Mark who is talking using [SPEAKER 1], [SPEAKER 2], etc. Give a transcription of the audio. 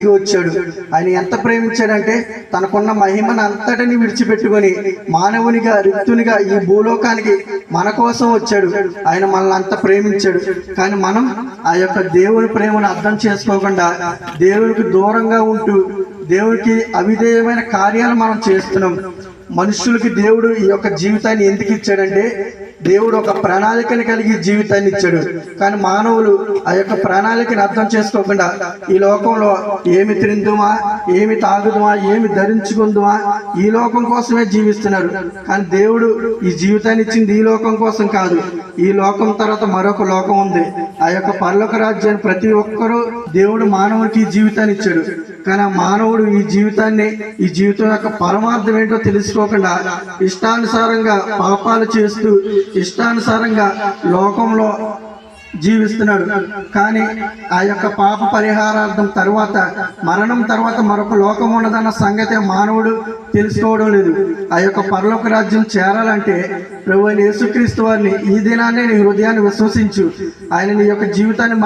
[SPEAKER 1] వచ్చాడు. ఆయన ఎంత ప్రేమించాడంటే తనకున్న మహిమను అంతటిని విడిచిపెట్టుకొని మానవునిగా రిక్తునిగా ఈ భూలోకానికి మన కోసం వచ్చాడు. ఆయన మనల్ని అంత ప్రేమించాడు. కానీ మనం ఆ యొక్క దేవుని ప్రేమను అర్థం చేసుకోకుండా దేవునికి దూరంగా ఉంటూ దేవునికి అవిధేయమైన కార్యాలు మనం చేస్తున్నాం. మనుషులకి దేవుడు ఈ యొక్క జీవితాన్ని ఎందుకు ఇచ్చాడంటే దేవుడు ఒక ప్రణాళికని కలిగి జీవితాన్ని ఇచ్చాడు. కానీ మానవులు ఆ యొక్క ప్రణాళికని అర్థం చేసుకోకుండా ఈ లోకంలో ఏమి తిందుమా, ఏమి తాగుదుమా, ఏమి ధరించుకుందుమా ఈ లోకం కోసమే జీవిస్తున్నారు. కానీ దేవుడు ఈ జీవితాన్ని ఇచ్చింది ఈ లోకం కోసం కాదు. ఈ లోకం తర్వాత మరొక లోకం ఉంది. ఆ యొక్క పరలోక రాజ్యాన్ని ప్రతి ఒక్కరూ దేవుడు మానవునికి ఈ జీవితాన్ని ఇచ్చాడు. కానీ ఆ మానవుడు ఈ జీవితం యొక్క పరమార్థం ఏంటో తెలుసుకోకుండా ఇష్టానుసారంగా పాపాలు చేస్తూ ఇష్టానుసారంగా లోకంలో జీవిస్తున్నాడు. కానీ ఆ యొక్క పాప పరిహారార్థం తర్వాత మరణం తర్వాత మరొక లోకం ఉన్నదన్న సంగతి మానవుడు తెలుసుకోవడం లేదు. ఆ యొక్క పరలోక రాజ్యం చేరాలంటే ప్రభువైన యేసుక్రీస్తు వారిని ఈ దినాన్ని నీ హృదయాన్ని విశ్వసించు. ఆయన నీ యొక్క జీవితాన్ని